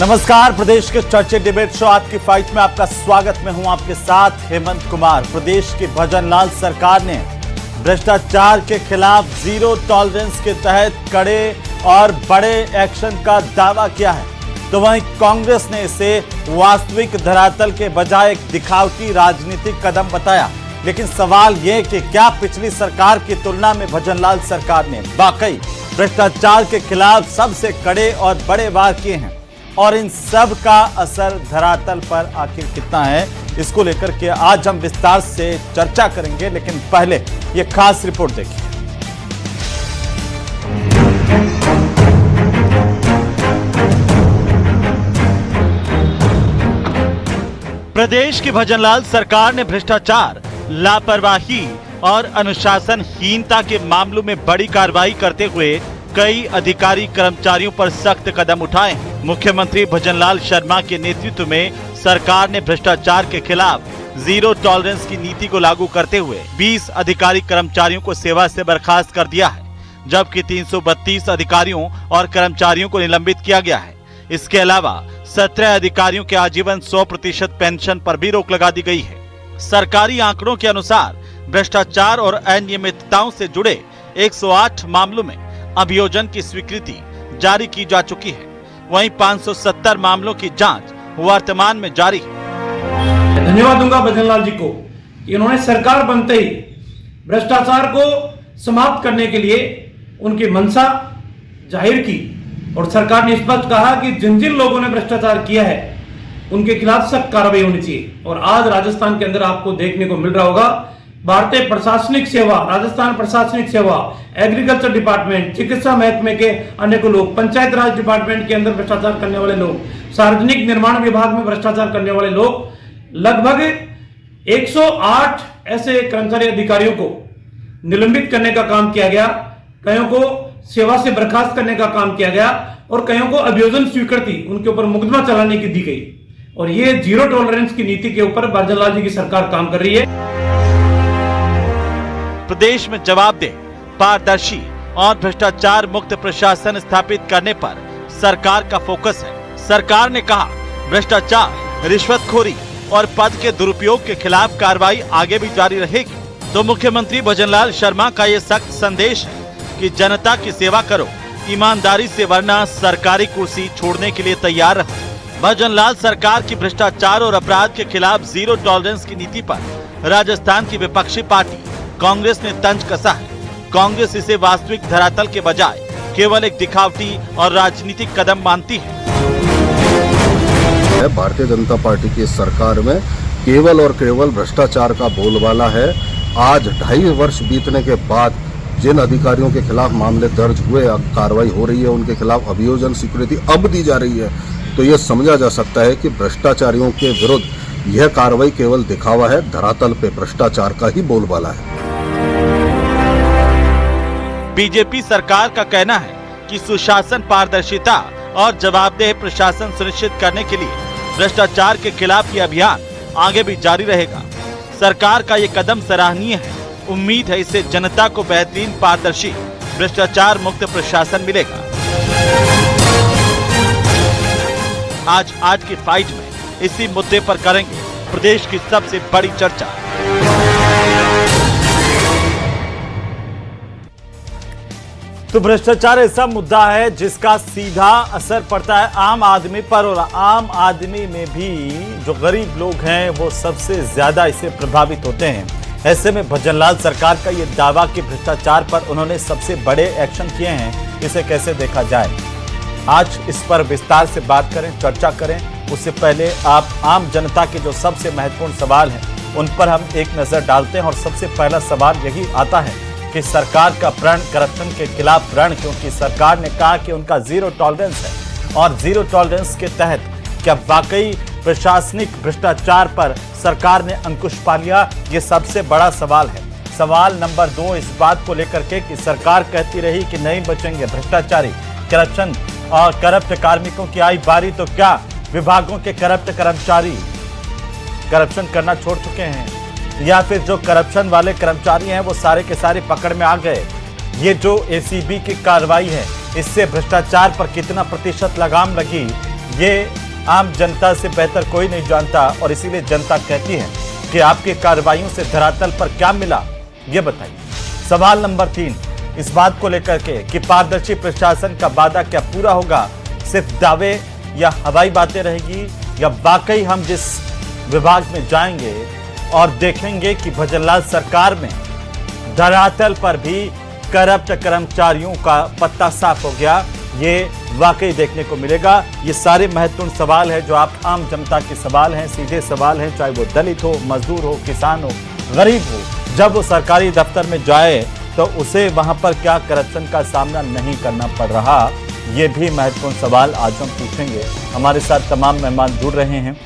नमस्कार, प्रदेश के चर्चे डिबेट शो आपकी फाइट में आपका स्वागत। मैं हूं आपके साथ हेमंत कुमार। प्रदेश की भजनलाल सरकार ने भ्रष्टाचार के खिलाफ जीरो टॉलरेंस के तहत कड़े और बड़े एक्शन का दावा किया है, तो वहीं कांग्रेस ने इसे वास्तविक धरातल के बजाय एक दिखावटी राजनीतिक कदम बताया। लेकिन सवाल यह कि क्या पिछली सरकार की तुलना में भजनलाल सरकार ने वाकई भ्रष्टाचार के खिलाफ सबसे कड़े और बड़े वार किए हैं, और इन सब का असर धरातल पर आखिर कितना है, इसको लेकर के आज हम विस्तार से चर्चा करेंगे। लेकिन पहले ये खास रिपोर्ट देखिए। प्रदेश की भजनलाल सरकार ने भ्रष्टाचार, लापरवाही और अनुशासनहीनता के मामलों में बड़ी कार्रवाई करते हुए कई अधिकारी कर्मचारियों पर सख्त कदम उठाए। मुख्यमंत्री भजनलाल शर्मा के नेतृत्व में सरकार ने भ्रष्टाचार के खिलाफ जीरो टॉलरेंस की नीति को लागू करते हुए 20 अधिकारी कर्मचारियों को सेवा से बर्खास्त कर दिया है, जबकि 332 अधिकारियों और कर्मचारियों को निलंबित किया गया है। इसके अलावा 17 अधिकारियों के आजीवन 100% पेंशन पर भी रोक लगा दी गई है। सरकारी आंकड़ों के अनुसार भ्रष्टाचार और अनियमितताओं से जुड़े 108 मामलों में अभियोजन की स्वीकृति जारी की जा चुकी है। वहीं 570 मामलों की जांच वर्तमान में जारी है। धन्यवाद दूंगा भजनलाल जी को, इन्होंने सरकार बनते ही भ्रष्टाचार को समाप्त करने के लिए उनकी मंशा जाहिर की, और सरकार ने स्पष्ट कहा कि जिन जिन लोगों ने भ्रष्टाचार किया है उनके खिलाफ सख्त कार्रवाई होनी चाहिए। और आज राजस्थान के अंदर आपको देखने को मिल रहा होगा, भारतीय प्रशासनिक सेवा, राजस्थान प्रशासनिक सेवा, एग्रीकल्चर डिपार्टमेंट, चिकित्सा महकमे के अनेकों लोग, पंचायत राज डिपार्टमेंट के अंदर भ्रष्टाचार करने वाले लोग, सार्वजनिक निर्माण विभाग में भ्रष्टाचार करने वाले लोग, लगभग 108 ऐसे कर्मचारी अधिकारियों को निलंबित करने का काम किया गया, कईयों को सेवा से बर्खास्त करने का काम किया गया, और कईयों को अभियोजन स्वीकृति उनके ऊपर मुकदमा चलाने की दी गई। और ये जीरो टॉलरेंस की नीति के ऊपर भजनलाल जी की सरकार काम कर रही है। प्रदेश में जवाबदेह, पारदर्शी और भ्रष्टाचार मुक्त प्रशासन स्थापित करने पर सरकार का फोकस है। सरकार ने कहा, भ्रष्टाचार, रिश्वतखोरी और पद के दुरुपयोग के खिलाफ कार्रवाई आगे भी जारी रहेगी। तो मुख्यमंत्री भजनलाल शर्मा का ये सख्त संदेश है कि जनता की सेवा करो ईमानदारी से, वरना सरकारी कुर्सी छोड़ने के लिए तैयार रहो। भजनलाल सरकार की भ्रष्टाचार और अपराध के खिलाफ जीरो टॉलरेंस की नीति पर राजस्थान की विपक्षी पार्टी कांग्रेस ने तंज कसा है। कांग्रेस इसे वास्तविक धरातल के बजाय केवल एक दिखावटी और राजनीतिक कदम मानती है। भारतीय जनता पार्टी की सरकार में केवल और केवल भ्रष्टाचार का बोलबाला है। आज 2.5 वर्ष बीतने के बाद जिन अधिकारियों के खिलाफ मामले दर्ज हुए, कार्रवाई हो रही है, उनके खिलाफ अभियोजन स्वीकृति अब दी जा रही है, तो यह समझा जा सकता है कि भ्रष्टाचारियों के विरुद्ध यह कार्रवाई केवल दिखावा है, धरातल पे भ्रष्टाचार का ही बोलबाला है। बीजेपी सरकार का कहना है कि सुशासन, पारदर्शिता और जवाबदेह प्रशासन सुनिश्चित करने के लिए भ्रष्टाचार के खिलाफ ये अभियान आगे भी जारी रहेगा। सरकार का ये कदम सराहनीय है। उम्मीद है इससे जनता को बेहतरीन, पारदर्शी, भ्रष्टाचार मुक्त प्रशासन मिलेगा। आज की फाइट में इसी मुद्दे पर करेंगे प्रदेश की सबसे बड़ी चर्चा। तो भ्रष्टाचार ऐसा मुद्दा है जिसका सीधा असर पड़ता है आम आदमी पर, और आम आदमी में भी जो गरीब लोग हैं वो सबसे ज्यादा इससे प्रभावित होते हैं। ऐसे में भजनलाल सरकार का ये दावा कि भ्रष्टाचार पर उन्होंने सबसे बड़े एक्शन किए हैं, इसे कैसे देखा जाए, आज इस पर विस्तार से बात करें, चर्चा करें। उससे पहले आप आम जनता के जो सबसे महत्वपूर्ण सवाल हैं उन पर हम एक नजर डालते हैं। और सबसे पहला सवाल यही आता है कि सरकार का प्रण करप्शन के खिलाफ प्रण, क्योंकि सरकार ने कहा कि उनका जीरो टॉलरेंस है, और जीरो टॉलरेंस के तहत क्या वाकई प्रशासनिक भ्रष्टाचार पर सरकार ने अंकुश पा लिया, ये सबसे बड़ा सवाल है। सवाल नंबर 2 इस बात को लेकर के कि सरकार कहती रही कि नहीं बचेंगे भ्रष्टाचारी, करप्शन और करप्ट कार्मिकों की आई बारी, तो क्या विभागों के करप्ट कर्मचारी करप्शन करना छोड़ चुके हैं, या फिर जो करप्शन वाले कर्मचारी हैं वो सारे के सारे पकड़ में आ गए? ये जो एसीबी की कार्रवाई है, इससे भ्रष्टाचार पर कितना प्रतिशत लगाम लगी, ये आम जनता से बेहतर कोई नहीं जानता और इसीलिए जनता कहती है कि आपकी कार्रवाइयों से धरातल पर क्या मिला, ये बताइए। सवाल नंबर 3 इस बात को लेकर के कि पारदर्शी प्रशासन का वादा क्या पूरा होगा, सिर्फ दावे या हवाई बातें रहेगी, या वाकई हम जिस विभाग में जाएंगे और देखेंगे कि भजनलाल सरकार में धरातल पर भी करप्ट कर्मचारियों का पत्ता साफ हो गया, ये वाकई देखने को मिलेगा। ये सारे महत्वपूर्ण सवाल है जो आप आम जनता के सवाल हैं, सीधे सवाल हैं, चाहे वो दलित हो, मजदूर हो, किसान हो, गरीब हो। जब वो सरकारी दफ्तर में जाए तो उसे वहां पर क्या करप्शन का सामना नहीं करना पड़ रहा, ये भी महत्वपूर्ण सवाल आज हम पूछेंगे। हमारे साथ तमाम मेहमान जुड़ रहे हैं।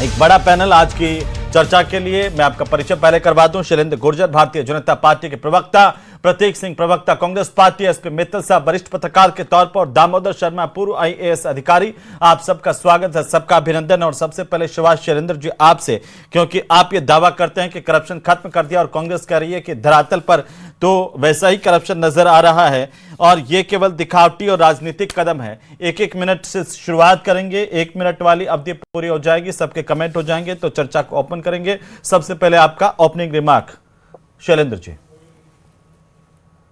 एक बड़ा पैनल आज की चर्चा के लिए मैं आपका परिचय पहले करवा दूं। शैलेंद्र गुर्जर भारतीय जनता पार्टी के प्रवक्ता, प्रतीक सिंह प्रवक्ता कांग्रेस पार्टी, एसपी मित्तल साहब वरिष्ठ पत्रकार के तौर पर, दामोदर शर्मा पूर्व आईएएस अधिकारी। आप सबका स्वागत है, सबका अभिनंदन। और सबसे पहले सवाल शैलेंद्र जी आपसे, क्योंकि आप ये दावा करते हैं कि करप्शन खत्म कर दिया और कांग्रेस कह रही है कि धरातल पर तो वैसा ही करप्शन नजर आ रहा है और ये केवल दिखावटी और राजनीतिक कदम है। एक एक मिनट से शुरुआत करेंगे, 1 मिनट वाली अवधि पूरी हो जाएगी, सबके कमेंट हो जाएंगे तो चर्चा को ओपन करेंगे। सबसे पहले आपका ओपनिंग रिमार्क शैलेंद्र जी।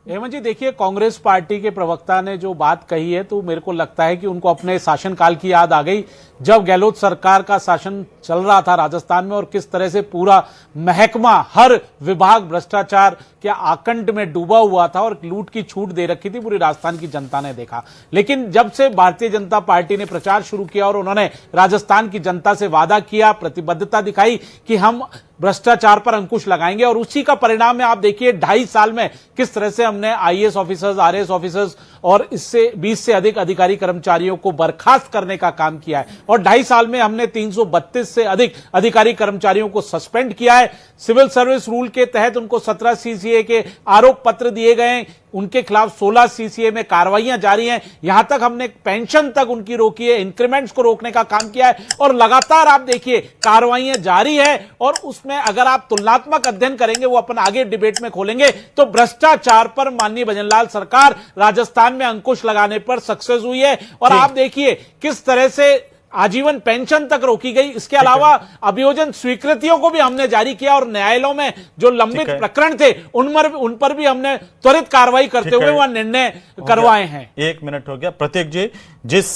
हेमंत जी, देखिए, कांग्रेस पार्टी के प्रवक्ता ने जो बात कही है तो मेरे को लगता है कि उनको अपने शासनकाल की याद आ गई, जब गहलोत सरकार का शासन चल रहा था राजस्थान में और किस तरह से पूरा महकमा, हर विभाग भ्रष्टाचार के आकंठ में डूबा हुआ था और लूट की छूट दे रखी थी, पूरी राजस्थान की जनता ने देखा। लेकिन जब से भारतीय जनता पार्टी ने प्रचार शुरू किया और उन्होंने राजस्थान की जनता से वादा किया, प्रतिबद्धता दिखाई कि हम भ्रष्टाचार पर अंकुश लगाएंगे, और उसी का परिणाम है। आप देखिए 2.5 साल में किस तरह से हमने आईएएस ऑफिसर्स, आरएएस ऑफिसर्स और इससे 20 से अधिक अधिकारी कर्मचारियों को बर्खास्त करने का काम किया है, और 2.5 साल में हमने 332 से अधिक अधिकारी कर्मचारियों को सस्पेंड किया है। सिविल सर्विस रूल के तहत उनको 17 सीसीए के आरोप पत्र दिए गए, उनके खिलाफ 16 सीसीए में कार्रवाइयां जारी हैं। यहां तक हमने पेंशन तक उनकी रोकी है, इंक्रीमेंट्स को रोकने का काम किया है, और लगातार आप देखिए कार्रवाइयां जारी है। और उसमें अगर आप तुलनात्मक अध्ययन करेंगे, वो अपन आगे डिबेट में खोलेंगे, तो भ्रष्टाचार पर माननीय भजनलाल सरकार राजस्थान में अंकुश लगाने पर सक्सेस हुई है। और आप देखिए किस तरह से आजीवन पेंशन तक रोकी गई। इसके अलावा अभियोजन स्वीकृतियों को भी हमने जारी किया और न्यायालयों में जो लंबित प्रकरण थे उन पर भी हमने त्वरित कार्रवाई करते हुए वह निर्णय करवाए हैं। 1 मिनट हो गया। प्रतीक जी, जिस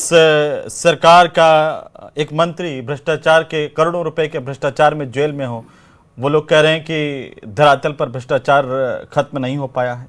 सरकार का एक मंत्री भ्रष्टाचार के करोड़ों रुपए के भ्रष्टाचार में जेल में हो, वो लोग कह रहे हैं कि धरातल पर भ्रष्टाचार खत्म नहीं हो पाया है।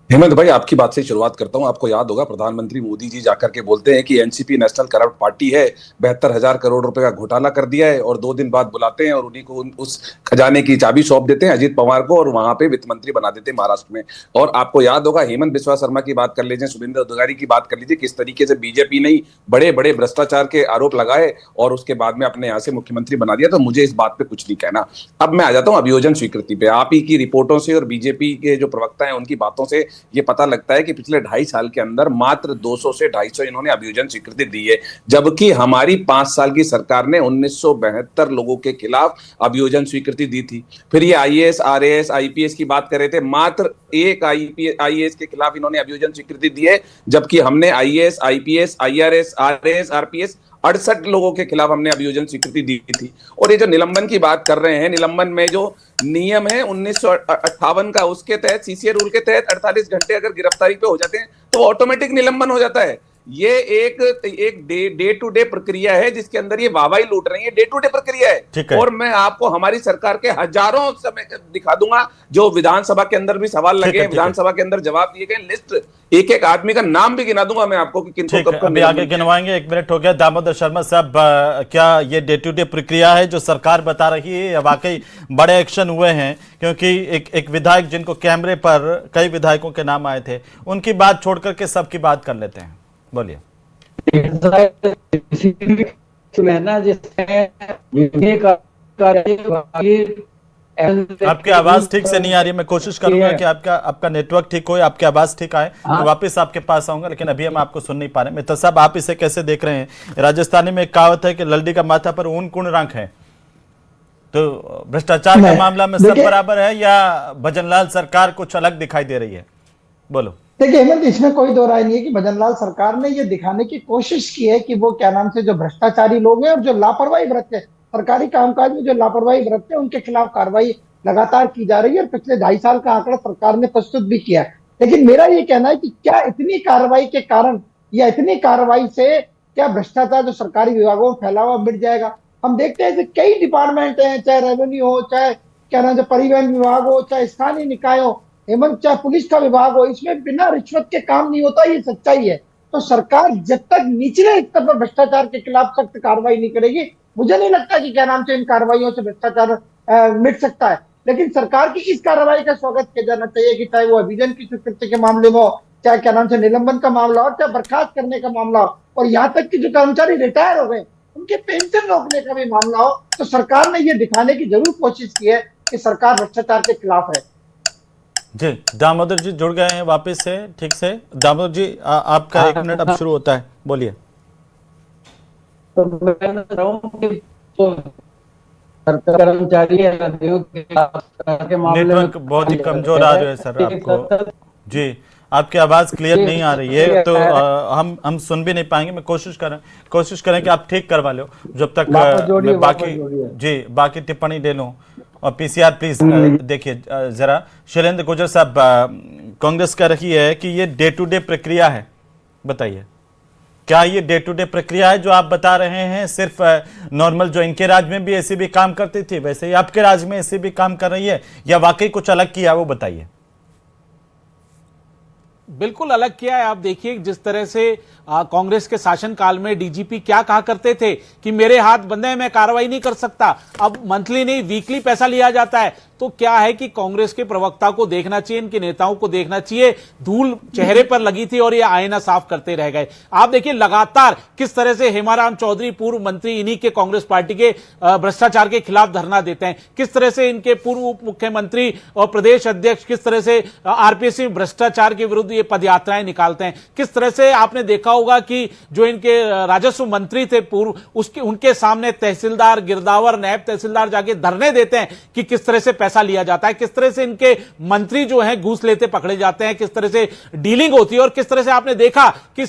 हेमंत भाई, आपकी बात से शुरुआत करता हूं। आपको याद होगा प्रधानमंत्री मोदी जी जाकर के बोलते हैं कि एनसीपी नेशनल करप्ट पार्टी है, 72,000 करोड़ रुपए का घोटाला कर दिया है, और 2 दिन बाद बुलाते हैं और उन्हीं को उस खजाने की चाबी सौंप देते हैं अजीत पवार को, और वहां पे वित्त मंत्री बना देते हैं महाराष्ट्र में। और आपको याद होगा हेमंत बिस्वा शर्मा की बात कर लीजिए, शुभेंद्र अधिकारी की बात कर लीजिए, किस तरीके से बीजेपी ने बड़े बड़े भ्रष्टाचार के आरोप लगाए और उसके बाद में अपने यहाँ से मुख्यमंत्री बना दिया। तो मुझे इस बात पे कुछ नहीं कहना। अब मैं आ जाता हूँ अभियोजन स्वीकृति पे। आप ही की रिपोर्टों से और बीजेपी के जो प्रवक्ता है उनकी बातों से ये पता लगता है कि पिछले 2.5 साल के अंदर मात्र 200 से 250 इन्होंने अभियोजन स्वीकृति दी है, जबकि हमारी 5 साल की सरकार ने 1972 लोगों के खिलाफ अभियोजन स्वीकृति दी थी। फिर ये आईएएस, आरएएस, आईपीएस की बात कर रहे थे, मात्र एक आईएएस के खिलाफ इन्होंने अभियोजन स्वीकृति दी है, जबकि हमने IAS, IPS, IRS, RAS, RPS 68 लोगों के खिलाफ हमने अभियोजन स्वीकृति दी थी। और ये जो निलंबन की बात कर रहे हैं, निलंबन में जो नियम है 1958 का, उसके तहत सीसीए रूल के तहत 48 घंटे अगर गिरफ्तारी पे हो जाते हैं तो ऑटोमेटिक निलंबन हो जाता है। ये एक डे टू डे प्रक्रिया है जिसके अंदर ये वाहवाही लूट रही है, डे टू डे प्रक्रिया है। और मैं आपको हमारी सरकार के हजारों समय दिखा दूंगा जो विधानसभा के अंदर भी सवाल लगे, विधानसभा के अंदर जवाब दिए गए, लिस्ट एक एक आदमी का नाम भी गिना दूंगा मैं आपको कि किनको कब अभी आगे गिनवाएंगे। 1 मिनट हो गया। दामोदर शर्मा साहब, क्या ये डे टू डे प्रक्रिया है जो सरकार बता रही है या वाकई बड़े एक्शन हुए हैं? क्योंकि एक विधायक जिनको कैमरे पर कई विधायकों के नाम आए थे, उनकी बात छोड़ करके सबकी बात कर लेते हैं। बोलिए। आपकी आवाज ठीक से नहीं आ रही है। मैं कोशिश करूंगा कि आपका नेटवर्क ठीक हो, आपकी आवाज ठीक आए, तो वापस आपके पास आऊंगा, लेकिन अभी हम आपको सुन नहीं पा रहे। मित्तल साहब, आप इसे कैसे देख रहे हैं? राजस्थानी में एक कहावत है कि ललडी का माथा पर ऊन कुण रंग है, तो भ्रष्टाचार के मामला में सब बराबर है या भजनलाल सरकार कुछ अलग दिखाई दे रही है? बोलो। देखिए हेमंत, इसमें कोई दो राय नहीं है कि भजनलाल सरकार ने ये दिखाने की कोशिश की है कि वो क्या नाम से जो भ्रष्टाचारी लोग हैं और जो लापरवाही बरतते हैं सरकारी कामकाज में, जो लापरवाही बरतते हैं उनके खिलाफ कार्रवाई लगातार की जा रही है और पिछले 2.5 साल का आंकड़ा सरकार ने प्रस्तुत भी किया है। लेकिन मेरा ये कहना है कि क्या इतनी कार्रवाई के कारण या इतनी कार्रवाई से क्या भ्रष्टाचार जो सरकारी विभागों में फैला हुआ मिट जाएगा? हम देखते हैं कि कई डिपार्टमेंट हैं, चाहे रेवेन्यू हो, चाहे क्या नाम से परिवहन विभाग हो, चाहे स्थानीय निकाय हो, एवं चाहे पुलिस का विभाग हो, इसमें बिना रिश्वत के काम नहीं होता, ये सच्चाई है। तो सरकार जब तक निचले स्तर पर भ्रष्टाचार के खिलाफ सख्त कार्रवाई नहीं करेगी, मुझे नहीं लगता कि क्या नाम से इन कार्रवाइयों से भ्रष्टाचार मिट सकता है। लेकिन सरकार की इस कार्रवाई का स्वागत किया जाना चाहिए कि चाहे वो अभिजन की स्वीकृति के मामले में हो, चाहे क्या नाम से निलंबन का मामला हो, चाहे बर्खास्त करने का मामला हो, और यहाँ तक कि जो कर्मचारी रिटायर हो गए उनके पेंशन रोकने का भी मामला हो, तो सरकार ने ये दिखाने की जरूर कोशिश की है कि सरकार भ्रष्टाचार के खिलाफ है। जी दामोदर जी जुड़ गए हैं वापस से, ठीक से। दामोदर जी आपका 1 मिनट अब शुरू होता है, बोलिए। तो मैं कहना रहा हूं कि तो कर्मचारी के मामले में नेटवर्क बहुत ही कमजोर आ रहा है सर आपको। जी आपकी आवाज क्लियर नहीं आ रही है, तो हम सुन भी नहीं पाएंगे। मैं कोशिश करें कि आप ठीक करवा लो जब तक मैं बाकी टिप्पणी ले लूं। और पीसीआर प्लीज देखिए जरा। शैलेंद्र गुर्जर साहब, कांग्रेस कह रही है कि ये डे टू डे प्रक्रिया है, बताइए क्या ये डे टू डे प्रक्रिया है जो आप बता रहे हैं? सिर्फ नॉर्मल जो इनके राज्य में भी ऐसे भी काम करती थी वैसे ही आपके राज्य में ऐसे भी काम कर रही है, या वाकई कुछ अलग किया, वो बताइए। बिल्कुल अलग किया है। आप देखिए जिस तरह से कांग्रेस के शासनकाल में डीजीपी क्या कहा करते थे कि मेरे हाथ बंधे हैं, मैं कार्रवाई नहीं कर सकता। अब मंथली नहीं वीकली पैसा लिया जाता है। तो क्या है कि कांग्रेस के प्रवक्ता को देखना चाहिए, इनके नेताओं को देखना चाहिए, धूल चेहरे पर लगी थी और ये आईना साफ करते रह गए। आप देखिए लगातार किस तरह से हेमाराम चौधरी पूर्व मंत्री इन्हीं के कांग्रेस पार्टी के भ्रष्टाचार के खिलाफ धरना देते हैं, किस तरह से इनके पूर्व उप मुख्यमंत्री और प्रदेश अध्यक्ष किस तरह से आरपीएससी भ्रष्टाचार के विरुद्ध ये पदयात्राएं निकालते हैं, किस तरह से आपने देखा होगा कि जो इनके राजस्व मंत्री थे पूर्व, उनके सामने तहसीलदार, गिरदावर, नायब तहसीलदार जाके धरने देते हैं कि किस तरह से पैसा लिया जाता है, किस तरह से इनके मंत्री जो हैं घूस लेते पकड़े जाते हैं, किस तरह से डीलिंग होती है। और किस तरह से आपने देखा कि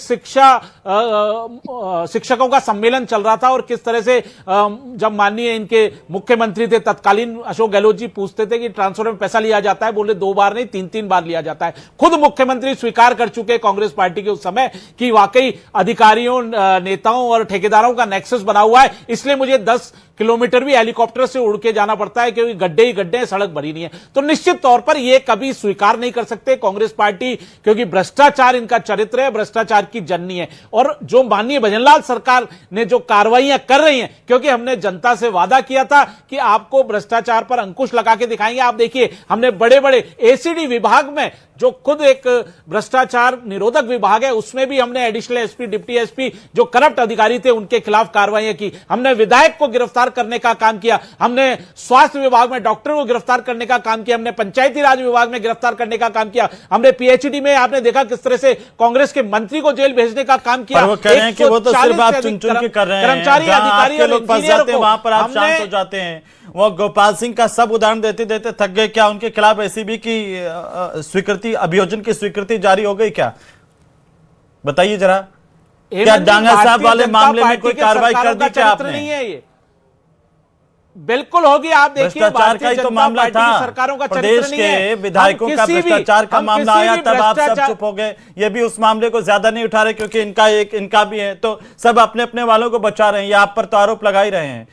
शिक्षकों का सम्मेलन चल रहा था और किस तरह से जब माननीय इनके मुख्यमंत्री थे तत्कालीन अशोक गहलोत जी पूछते थे कि ट्रांसफर में पैसा लिया जाता है, बोले 2 बार नहीं 3-3 बार लिया जाता है। खुद मुख्यमंत्री स्वीकार कर चुके कांग्रेस पार्टी के उस समय कि वाकई अधिकारियों, नेताओं और ठेकेदारों का नेक्सस बना हुआ है, इसलिए मुझे 10 किलोमीटर भी हेलीकॉप्टर से उड़ के जाना पड़ता है क्योंकि गड्ढे ही गड्ढे हैं, सड़क भरी नहीं है। तो निश्चित तौर पर यह कभी स्वीकार नहीं कर सकते कांग्रेस पार्टी, क्योंकि भ्रष्टाचार इनका चरित्र है, भ्रष्टाचार की जननी है। और जो माननीय भजनलाल सरकार ने जो कार्रवाइयां कर रही हैं, क्योंकि हमने जनता से वादा किया था कि आपको भ्रष्टाचार पर अंकुश लगा के दिखाएंगे। आप देखिए हमने बड़े बड़े एसीडी विभाग में, जो खुद एक भ्रष्टाचार निरोधक विभाग है, उसमें भी हमने एडिशनल एसपी, डिप्टी एसपी जो करप्ट अधिकारी थे उनके खिलाफ कार्रवाइयां की। हमने विधायक को गिरफ्तार करने का काम किया, हमने स्वास्थ्य विभाग में डॉक्टर को गिरफ्तार करने का काम किया, हमने पंचायती राज विभाग में गिरफ्तार करने का काम किया, हमने पीएचडी में आपने देखा किस तरह से कांग्रेस के मंत्री को जेल भेजने का काम किया। वो कह रहे हैं कि वो तो सिर्फ आप चुन चुन के कर रहे हैं, कर्मचारी, अधिकारी और लोग फंस जाते हैं वहां पर आप शांत हो जाते हैं। वो गोपाल सिंह का सब उदाहरण देते देते थक गए। क्या उनके खिलाफ ऐसी भी की स्वीकृति, अभियोजन की स्वीकृति जारी हो गई क्या? बताइए जरा। क्या डांगा साहब वाले मामले में कोई कार्रवाई कर दी क्या आपने? नहीं है ये, बिल्कुल होगी। आप देखिए भ्रष्टाचार का ही तो मामला था, सरकारों का प्रदेश के विधायकों का भ्रष्टाचार का मामला आया तब आप सब चुप हो गए। ये भी उस मामले को ज्यादा नहीं उठा रहे क्योंकि इनका भी है, तो सब अपने अपने वालों को बचा रहे हैं, या आप पर तो आरोप लगा ही रहे हैं।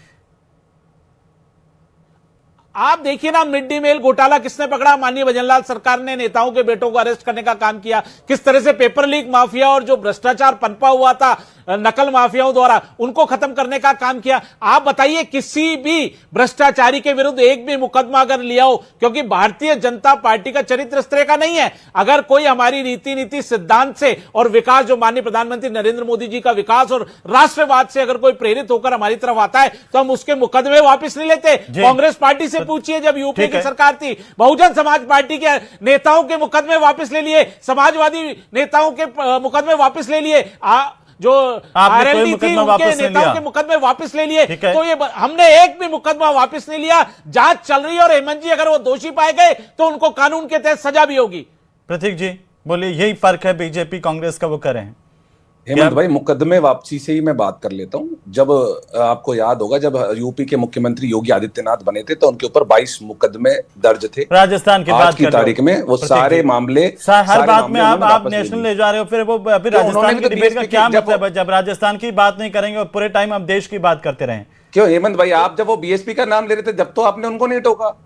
आप देखिए ना, मिड डे मील घोटाला किसने पकड़ा? माननीय भजनलाल सरकार ने नेताओं के बेटों को अरेस्ट करने का काम किया। किस तरह से पेपर लीक माफिया और जो भ्रष्टाचार पनपा हुआ था नकल माफियाओं द्वारा, उनको खत्म करने का काम किया। आप बताइए किसी भी भ्रष्टाचारी के विरुद्ध एक भी मुकदमा अगर लिया हो, क्योंकि भारतीय जनता पार्टी का चरित्र इस तरह का नहीं है। अगर कोई हमारी नीति सिद्धांत से और विकास, जो माननीय प्रधानमंत्री नरेंद्र मोदी जी का विकास और राष्ट्रवाद से अगर कोई प्रेरित होकर हमारी तरफ आता है तो हम उसके मुकदमे वापस नहीं लेते। कांग्रेस पार्टी से पूछिए, जब यूपी की सरकार थी, बहुजन समाज पार्टी के नेताओं के मुकदमे वापस ले लिए, समाजवादी नेताओं के मुकदमे वापस ले लिए, जो आरएलडी थी उनके नेताओं के मुकदमे वापस ले लिए। तो ये हमने एक भी मुकदमा वापस नहीं लिया। जांच चल रही है और हेमंत जी अगर वो दोषी पाए गए तो उनको कानून के तहत सजा भी होगी। प्रतीक जी, बोलिए, यही फर्क है बीजेपी कांग्रेस का, वो कर रहे हैं। हेमंत भाई, मुकदमे वापसी से ही मैं बात कर लेता हूँ। जब आपको याद होगा, जब यूपी के मुख्यमंत्री योगी आदित्यनाथ बने थे तो उनके ऊपर 22 मुकदमे दर्ज थे। राजस्थान की आज बात की तारीख में वो सारे मामले, हर बात में आप नेशनल ले जा रहे हो, फिर वो फिर राजस्थान की डिबेट का क्या मतलब है जब राजस्थान की बात नहीं करेंगे और पूरे टाइम आप देश की बात करते रहे? क्यों हेमंत भाई, आप जब वो बीएसपी का नाम ले रहे थे जब तो आपने उनको नहीं टोका।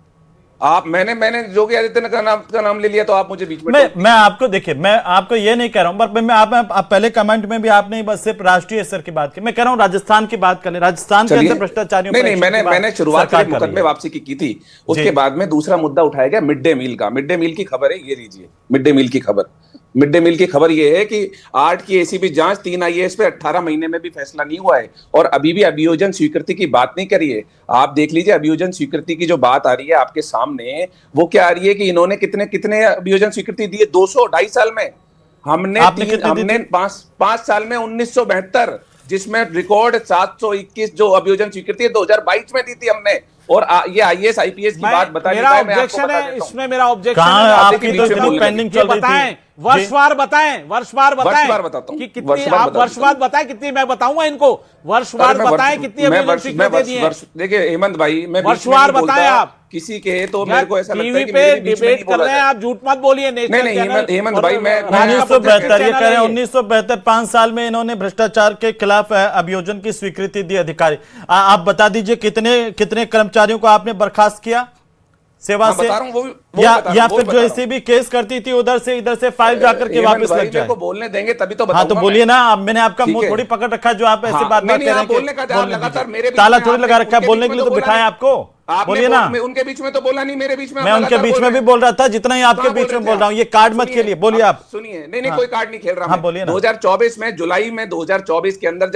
आप मैंने योगी आदित्यनाथ का नाम ले लिया तो आप मुझे बीच में मैं आपको, देखिए, मैं आपको ये नहीं कह रहा हूं, पर मैं आप पहले कमेंट में भी आपने बस सिर्फ राष्ट्रीय स्तर की बात की, मैं कह रहा हूं राजस्थान की बात करें। राजस्थान के अंदर भ्रष्टाचारियों पर नहीं, मैंने शुरुआत में मुकदमे वापसी की थी। उसके बाद में दूसरा मुद्दा उठाया गया मिड डे मील का। मिड डे मील की खबर है, ये लीजिए मिड डे मील की खबर। मिड डे मील की खबर यह है कि 8 की एसीबी जांच, 3 आईएएस पे 18 महीने में भी फैसला नहीं हुआ है और अभी भी अभियोजन स्वीकृति की बात नहीं करी है। आप देख लीजिए, अभियोजन स्वीकृति की जो बात आ रही है आपके सामने, वो क्या आ रही है कि इन्होंने कितने अभियोजन स्वीकृति दिए? 200 2.5 साल में। हमने 5 साल में 1972, जिसमें रिकॉर्ड 721 जो अभियोजन स्वीकृति 2022 में दी थी हमने। और ये आईएएस आईपीएस की बात बताने मेरा ऑब्जेक्शन है इसमें, मेरा ऑब्जेक्शन है आपकी तो इतनी पेंडिंग चल रही थी। वर्षवार बताएं बताता हूं कि कितनी, आप वर्षवार बताएं कितनी, मैं बताऊंगा इनको। वर्षवार बताएं कितनी अभियोजन स्वीकृति दी है। देखिए हेमंत भाई, मैं वर्षवार बताएं आप किसी के, तो मेरे को ऐसा लगता है कि टीवी पे डिबेट कर रहे हैं आप, झूठ मत बोलिए। नहीं हेमंत भाई, मैं 1972 ये कह रहे हैं 1972 5 साल में इन्होंने भ्रष्टाचार के खिलाफ अभियोजन की स्वीकृति दी अधिकारी। आप बता दीजिए कितने कर्मचारियों को आपने बर्खास्त किया सेवा से, या फिर जो एसीबी केस करती थी उधर से इधर से फाइल जाकर के वापस लग जाए? बोलने देंगे तभी तो हाँ, तो बोलिए ना। मैंने आपका मुंह थोड़ी पकड़ रखा जो आप ऐसी बात करते हैं। ताला थोड़ी लगा रखा है, बोलने के लिए तो बिठाएं आपको। बोलिए ना। उनके बीच में तो बोला नहीं, मेरे बीच में मैं उनके बीच में भी बोल रहा था जितना ही आपके बीच में बोल रहा हूँ। ये कार्ड मत खेलिए, बोलिए आप। सुनिए, नहीं कोई कार्ड नहीं खेल रहा। हाँ, बोलिए ना। 2024 में, जुलाई में 2024 के अंदर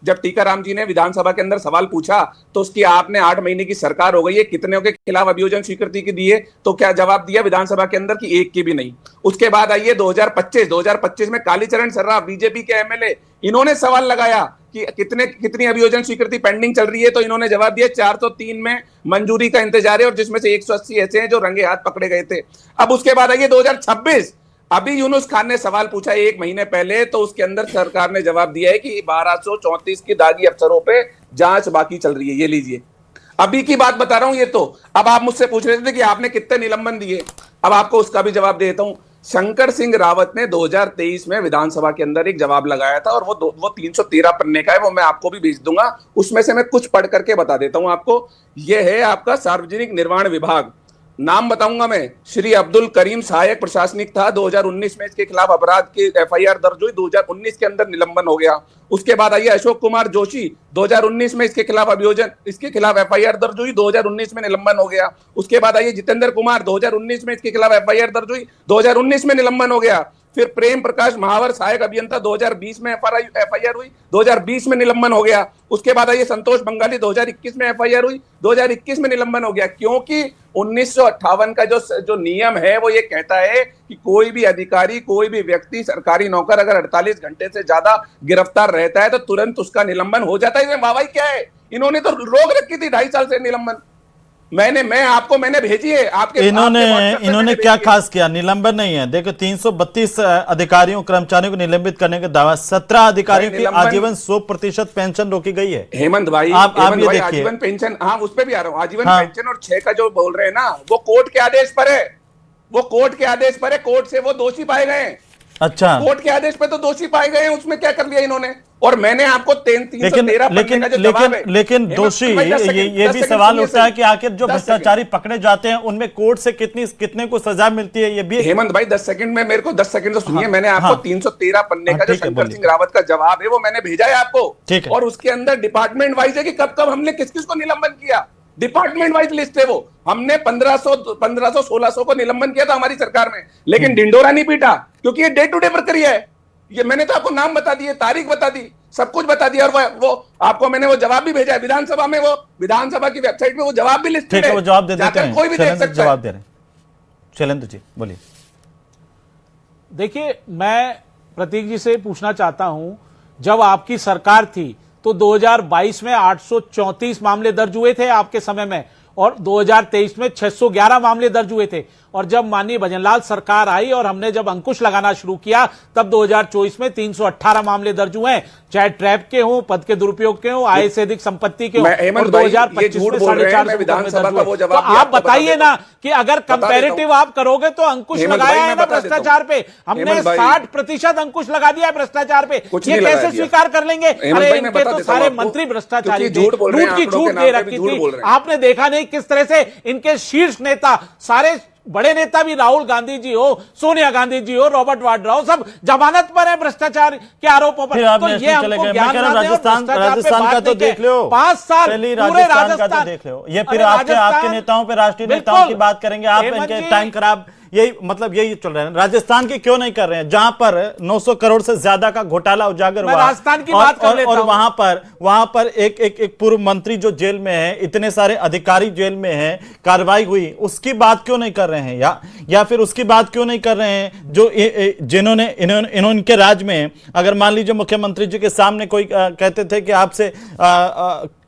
जब टीकाराम जी ने विधानसभा के अंदर सवाल पूछा तो उसकी आपने 8 महीने की सरकार हो गई है, कितने के खिलाफ अभियोजन स्वीकृति की दी है? तो क्या जवाब दिया विधानसभा के अंदर की? एक की भी नहीं। उसके बाद आइए 2025 में कालीचरण सर्राफ बीजेपी के एमएलए, इन्होंने सवाल लगाया कि कितनी अभियोजन स्वीकृति पेंडिंग चल रही है, तो इन्होंने जवाब दिया 403 में मंजूरी का इंतजार है और जिसमें से 180 ऐसे हैं जो रंगे हाथ पकड़े गए थे। अब उसके बाद आइए 2026, अभी यूनुस खान ने सवाल पूछा 1 महीने पहले, तो उसके अंदर सरकार ने जवाब दिया है कि 1234 की दागी अफसरों पे जांच बाकी चल रही है। ये लीजिए, अभी की बात बता रहा हूं ये तो। अब आप मुझसे पूछ रहे थे कि आपने कितने निलंबन दिए, अब आपको उसका भी जवाब देता हूं। शंकर सिंह रावत ने 2023 में विधानसभा के अंदर एक जवाब लगाया था और वो 313 पन्ने का है, वो मैं आपको भी भेज दूंगा। उसमें से मैं कुछ पढ़ करके बता देता हूं आपको। यह है आपका सार्वजनिक निर्माण विभाग, नाम बताऊंगा मैं, श्री अब्दुल करीम सहायक प्रशासनिक था। 2019 में इसके खिलाफ अपराध की एफआईआर दर्ज हुई, 2019 के अंदर निलंबन हो गया। उसके बाद आइए अशोक कुमार जोशी, 2019 में इसके खिलाफ एफआईआर दर्ज हुई, 2019 में निलंबन हो गया। उसके बाद आइए जितेंद्र कुमार, 2019 में इसके खिलाफ एफआईआर दर्ज हुई, 2019 में निलंबन हो गया। फिर प्रेम प्रकाश महावर सहायक अभियंता, 2020 में एफआईआर हुई, 2020 में निलंबन हो गया। उसके बाद आइए संतोष बंगाली, 2021 में एफआईआर हुई, 2021 में निलंबन हो गया। क्योंकि 1958 का जो नियम है वो ये कहता है कि कोई भी अधिकारी, कोई भी व्यक्ति, सरकारी नौकर अगर 48 घंटे से ज्यादा गिरफ्तार रहता है तो तुरंत उसका निलंबन हो जाता है। इसमें वाहवाही क्या है? इन्होंने तो रोक रखी थी 2.5 साल से निलंबन। मैंने भेजी है आपके। इन्होंने क्या खास किया? निलंबन नहीं है। देखो 332 अधिकारियों कर्मचारियों को निलंबित करने का दावा, 17 अधिकारियों की आजीवन 100% पेंशन रोकी गई है। हेमंत भाई, आप ये देखिए, आजीवन पेंशन, हाँ उस पर भी आ रहा हूँ। आजीवन पेंशन और 6 का जो बोल रहे हैं ना, वो कोर्ट के आदेश पर है, कोर्ट से वो दोषी पाए गए हैं। अच्छा, कोर्ट के आदेश पे तो दोषी पाए गए हैं, उसमें क्या कर लिया इन्होंने? और मैंने आपको 313 लेकिन दोषी ये भी सवाल उठता है कि आखिर जो भ्रष्टाचारी पकड़े जाते हैं उनमें कोर्ट से कितने को सजा मिलती है? ये भी हेमंत भाई 10 सेकंड में, मेरे को 10 सेकंड तो सुनिए। मैंने आपको 313 पन्ने का जो शंकर सिंह रावत का जवाब है वो मैंने भेजा है आपको, और उसके अंदर डिपार्टमेंट वाइज है कि कब हमने किस किस को निलंबन किया। डिपार्टमेंट वाइज लिस्ट है वो। हमने 1500 1600 को निलंबन किया था हमारी सरकार में, लेकिन डिंडोरा नहीं पीटा, क्योंकि ये डे टू डे प्रक्रिया है। ये मैंने तो आपको नाम बता दिए, तारीख बता दी, सब कुछ बता दिया, और वो आपको मैंने वो जवाब भी भेजा है विधानसभा में। वो विधानसभा की वेबसाइट में वो जवाब भी लिस्टेड है, वो जवाब दे देते हैं, कोई भी देख सकता है। जवाब दे रहे हैं शैलेंद्र जी, बोलिए। देखिए, मैं प्रतीक जी से पूछना चाहता हूं, जब आपकी सरकार थी तो 2022 में 834 मामले दर्ज हुए थे आपके समय में, और 2023 में 611 मामले दर्ज हुए थे, और जब माननीय भजनलाल सरकार आई और हमने जब अंकुश लगाना शुरू किया तब 2024 में 318 मामले दर्ज हुए हैं, चाहे ट्रैप के हों, पद के दुरुपयोग के हों, आय से अधिक संपत्ति के हों। और 2025 में 450 तो आप बताइए ना कि अगर कंपैरेटिव आप करोगे तो अंकुश लगाया है ना भ्रष्टाचार पे, हमने 60% अंकुश लगा दिया है भ्रष्टाचार पे, ये कैसे स्वीकार कर लेंगे? अरे इनके तो सारे मंत्री भ्रष्टाचारी थे, लूट की छूट दे रखी थी। आपने देखा नहीं किस तरह से इनके शीर्ष नेता, सारे बड़े नेता भी, राहुल गांधी जी हो, सोनिया गांधी जी हो, रॉबर्ट वाड्रा हो, सब जमानत पर है भ्रष्टाचार के आरोपों पर। तो ये हमको ज्ञान राजस्थान का तो देख लो, 5 साल पूरे राजस्थान का तो देख लो। ये फिर आपके नेताओं पे, राष्ट्रीय नेताओं की बात करेंगे आप, इनके टाइम खराब, यही मतलब यही चल रहा है। राजस्थान की क्यों नहीं कर रहे हैं, जहां पर 900 करोड़ से ज्यादा का घोटाला उजागर हुआ, राजस्थान की बात कर लेता और वहां पर एक पूर्व मंत्री जो जेल में है, इतने सारे अधिकारी जेल में हैं, कार्रवाई हुई, उसकी बात क्यों नहीं कर रहे हैं? या फिर उसकी बात क्यों नहीं कर रहे हैं जो जिन्होंने इनके राज्य में, अगर मान लीजिए मुख्यमंत्री जी के सामने कोई कहते थे कि आपसे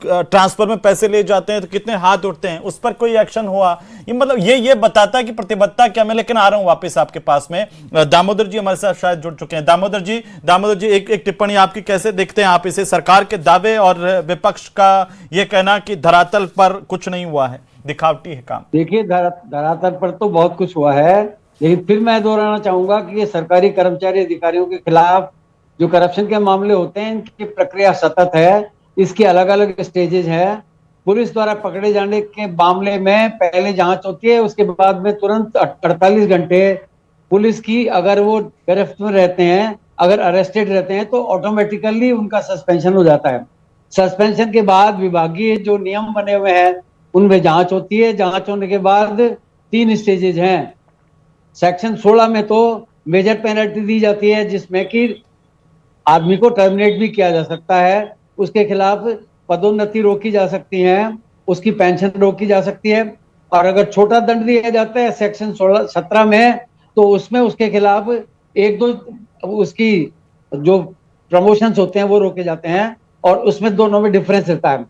ट्रांसफर में पैसे ले जाते हैं तो कितने हाथ उठते हैं, उस पर कोई एक्शन हुआ? ये मतलब ये बताता है कि प्रतिबद्धता क्या। मैं लेकिन आ रहा हूं वापस आपके पास में, दामोदर जी हमारे साथ शायद जुड़ चुके हैं। दामोदर जी एक टिप्पणी आपकी, कैसे देखते हैं आप इसे, सरकार के दावे और विपक्ष का ये कहना कि धरातल पर कुछ नहीं हुआ है, दिखावटी है काम? देखिए, धरातल पर तो बहुत कुछ हुआ है, लेकिन फिर मैं दोहराना चाहूंगा कि ये सरकारी कर्मचारी अधिकारियों के खिलाफ जो करप्शन के मामले होते हैं, इनकी प्रक्रिया सतत है, इसके अलग अलग स्टेजेस हैं। पुलिस द्वारा पकड़े जाने के मामले में पहले जांच होती है, उसके बाद में तुरंत 48 घंटे पुलिस की, अगर वो गिरफ्त में रहते हैं, अगर अरेस्टेड रहते हैं, तो ऑटोमेटिकली उनका सस्पेंशन हो जाता है। सस्पेंशन के बाद विभागीय जो नियम बने हुए हैं उनमें जांच होती है। जांच होने के बाद 3 स्टेजेस हैं। सेक्शन 16 में तो मेजर पेनल्टी दी जाती है, जिसमें कि आदमी को टर्मिनेट भी किया जा सकता है, उसके खिलाफ पदोन्नति रोकी जा सकती है, उसकी पेंशन रोकी जा सकती है। और अगर छोटा दंड दिया जाता है सेक्शन 17 में, तो उसमें उसके खिलाफ 1-2 उसकी जो प्रमोशंस होते हैं वो रोके जाते हैं, और उसमें दोनों में डिफरेंस रहता है।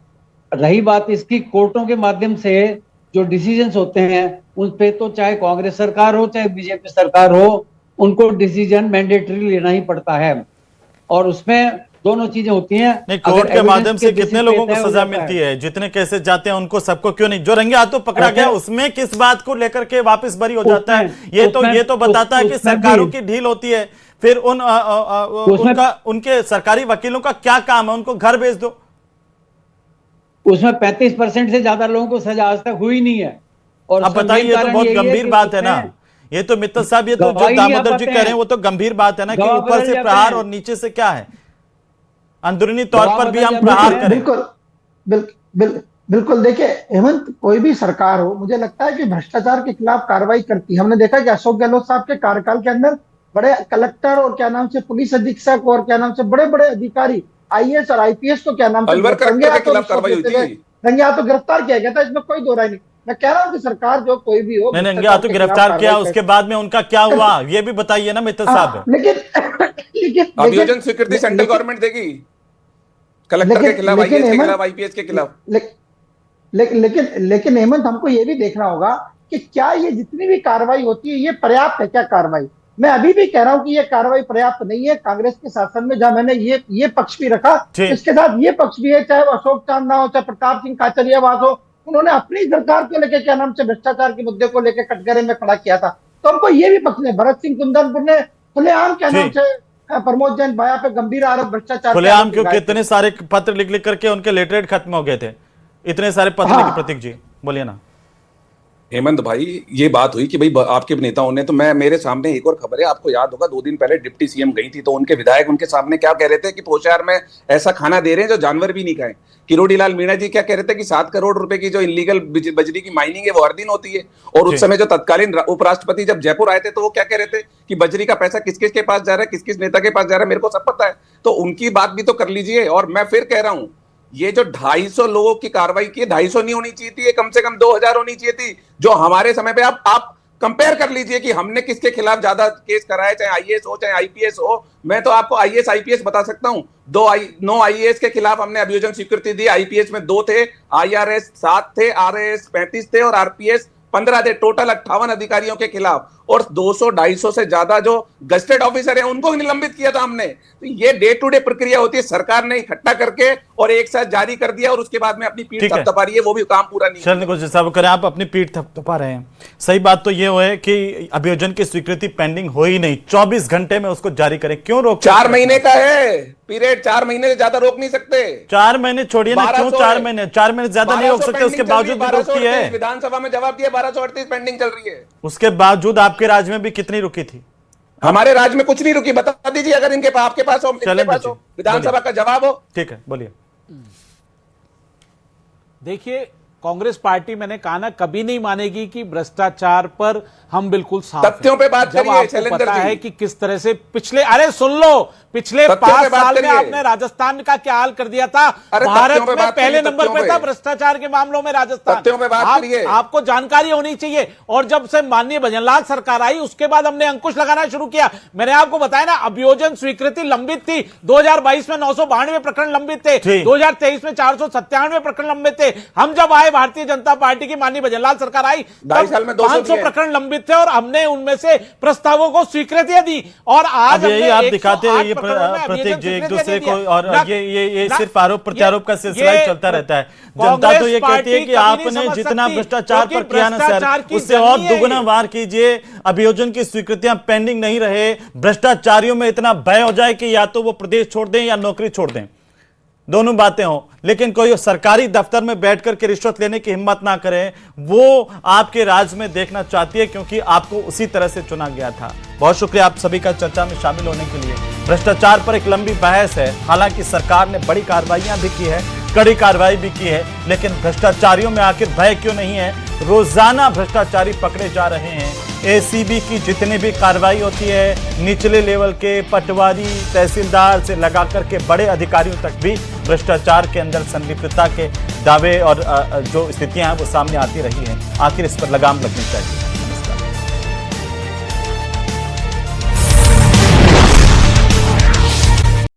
रही बात इसकी कोर्टों के माध्यम से जो डिसीजंस होते हैं, उन पे तो चाहे कांग्रेस सरकार हो चाहे बीजेपी सरकार हो, उनको डिसीजन मैंडेटरी लेना ही पड़ता है, और उसमें दोनों चीजें होती हैं। नहीं, कोर्ट के माध्यम से कितने लोगों को सजा मिलती है? जितने केसेस जाते हैं उनको सबको क्यों नहीं? जो रंगे हाथों पकड़ा गया उसमें किस बात को लेकर के वापस बरी हो जाता है? ये तो बताता है कि सरकारों की ढील होती है। फिर उनके सरकारी वकीलों का क्या काम है? उनको घर भेज दो। उसमें 35% से ज्यादा लोगों को सजा आज तक हुई नहीं है। और अब बताइए, तो बहुत गंभीर बात है ना ये तो। मित्तल साहब, ये तो जो दामोदर जी कह रहे हैं वो तो गंभीर बात है ना, कि ऊपर से प्रहार और नीचे से क्या है, अंदरूनी तौर पर भी हम प्रहार करें। बिल्कुल। देखिए हेमंत, कोई भी सरकार हो, मुझे लगता है कि भ्रष्टाचार के खिलाफ कार्रवाई करती है। हमने देखा कि अशोक गहलोत साहब के कार्यकाल के अंदर बड़े कलेक्टर और क्या नाम से पुलिस अधीक्षक और क्या नाम से बड़े बड़े अधिकारी आईएएस और आईपीएस को क्या नाम से रंगे हाथों गिरफ्तार किया गया था। इसमें कोई दो राय नहीं। मैं कह रहा हूं कि सरकार जो कोई भी हो, रंगे हाथों गिरफ्तार किया, उसके बाद में उनका क्या हुआ ये भी बताइए ना मित्तल साहब। लेकिन अभियोजन स्वीकृति सेंट्रल गवर्नमेंट देगी कलेक्टर के खिलाफ, आईएएस के खिलाफ, आईपीएस के खिलाफ। लेकिन हेमंत, हमको ये भी देखना होगा कि क्या ये जितनी भी कार्रवाई होती है ये पर्याप्त है क्या कार्रवाई? मैं अभी भी कह रहा हूं कि ये कार्रवाई पर्याप्त नहीं है। कांग्रेस के शासन में जहां मैंने ये पक्ष भी रखा, इसके साथ ये पक्ष भी है, चाहे वो अशोक चांदना हो चाहे प्रताप सिंह खाचरियावास हो, उन्होंने अपनी सरकार को लेकर क्या नाम से भ्रष्टाचार के मुद्दे को लेकर कटघरे में खड़ा किया था। तो हमको ये भी पक्ष ने, भरत सिंह कुंदनपुर ने खुलेआम क्या नाम से प्रमोद जैन भाया पे गंभीर आरोप भ्रष्टाचार खुलेआम, क्योंकि इतने सारे पत्र लिख करके उनके लेटरेट खत्म हो गए थे, इतने सारे पत्र के प्रतीक जी बोलिए ना। हेमंत भाई, ये बात हुई कि भाई आपके नेताओं ने, तो मेरे सामने एक और खबर है, आपको याद होगा 2 दिन पहले डिप्टी सीएम गई थी, तो उनके विधायक उनके सामने क्या कह रहे थे कि पोशार में ऐसा खाना दे रहे हैं जो जानवर भी नहीं खाए। किरोड़ी लाल मीणा जी क्या कह रहे थे कि 7 करोड़ रुपए की जो इलीगल बजरी की माइनिंग है वो हर दिन होती है। और उस समय जो तत्कालीन उपराष्ट्रपति जब जयपुर आए थे तो वो क्या कह रहे थे कि बजरी का पैसा किस किस के पास जा रहा है, किस किस नेता के पास जा रहा है, मेरे को सब पता है। तो उनकी बात भी तो कर लीजिए। और मैं फिर कह रहा हूं, ये जो 250 लोगों की कार्रवाई की, 250 नहीं होनी चाहिए थी, कम से कम 2000 होनी चाहिए थी, जो हमारे समय पे आप कंपेयर कर लीजिए कि हमने किसके खिलाफ ज्यादा केस कराए, चाहे आईएएस हो चाहे आईपीएस हो। मैं तो आपको आईएएस आईपीएस बता सकता हूं। 9 आईएएस के खिलाफ हमने अभियोजन स्वीकृति दी, आईपीएस में 2 थे, आईआरएस 7 थे, आरएएस 35 थे और आरपीएस 15 थे, टोटल 58 अधिकारियों के खिलाफ, और 200-250 से ज्यादा जो गजेटेड ऑफिसर हैं उनको निलंबित किया था हमने। तो ये डे टू डे प्रक्रिया होती है, सरकार ने इकट्ठा करके और एक साथ जारी कर दिया और उसके बाद में अपनी पीठ थपथपा रही है, वो भी काम पूरा नहीं। चलिए कुछ साहब करें, आप अपनी पीठ थपथपा रहे हैं। सही बात तो ये है कि अभियोजन की स्वीकृति पेंडिंग हो ही नहीं, 24 घंटे में उसको जारी करें, क्यों रोक? 4 महीने का है पीरियड, 4 महीने से ज्यादा रोक नहीं सकते। 4 महीने छोड़िए ना, क्यों 4 महीने? 4 महीने ज्यादा नहीं रोक सकते, उसके बावजूद भी रोकती है। विधानसभा में जवाब दिया 1238 पेंडिंग चल रही है। उसके बावजूद आपके राज्य में भी कितनी रुकी थी? हमारे राज्य में कुछ नहीं रुकी, बता दीजिए अगर इनके आपके पास हो, इनके पास हो, विधानसभा का जवाब हो। ठीक है, बोलिए। देखिए, कांग्रेस पार्टी, मैंने कहा ना, कभी नहीं मानेगी कि भ्रष्टाचार पर हम बिल्कुल साफ हैं। तथ्यों पे बात जब करिए, आपको पता है कि किस तरह से पिछले, अरे सुन लो, पिछले 5 साल में आपने राजस्थान का क्या हाल कर दिया था। भारत में पहले नंबर पे था भ्रष्टाचार के मामलों में राजस्थान। आपको जानकारी होनी चाहिए। और जब से माननीय भजनलाल सरकार आई, उसके बाद हमने अंकुश लगाना शुरू किया। मैंने आपको बताया ना, अभियोजन स्वीकृति लंबित थी। 2022 में 992 प्रकरण लंबित थे, 2023 में 497 प्रकरण लंबित थे। हम जब आए, भारतीय जनता पार्टी की माननीय भजनलाल सरकार आई, 2.5 साल में 500 प्रकरण लंबित थे और हमने उनमें से प्रस्तावों को स्वीकृतियां दी। और आज यही आप दिखाते हैं, ये प्रत्येक जो एक दूसरे को, और ये सिर्फ आरोप प्रत्यारोप का सिलसिला ही चलता रहता है। जनता तो ये कहती है कि आपने जितना भ्रष्टाचार पर किया ना सर, उससे और दुगना वार कीजिए। अभियोजन की स्वीकृतियां पेंडिंग नहीं रहे, भ्रष्टाचारियों में इतना भय हो जाए कि या तो वो प्रदेश छोड़ दें या नौकरी छोड़ दें, दोनों बातें हो। लेकिन कोई सरकारी दफ्तर में बैठ करके रिश्वत लेने की हिम्मत ना करे, वो आपके राज्य में देखना चाहती है, क्योंकि आपको उसी तरह से चुना गया था। बहुत शुक्रिया आप सभी का चर्चा में शामिल होने के लिए। भ्रष्टाचार पर एक लंबी बहस है, हालांकि सरकार ने बड़ी कार्रवाइयां भी की है, कड़ी कार्रवाई भी की है, लेकिन भ्रष्टाचारियों में आखिर भय क्यों नहीं है? रोजाना भ्रष्टाचारी पकड़े जा रहे हैं। एसीबी की जितनी भी कार्रवाई होती है, निचले लेवल के पटवारी, तहसीलदार से लगा करके बड़े अधिकारियों तक भी भ्रष्टाचार के अंदर संलिप्तता के दावे और जो स्थितियां हैं वो सामने आती रही हैं। आखिर इस पर लगाम लगनी चाहिए।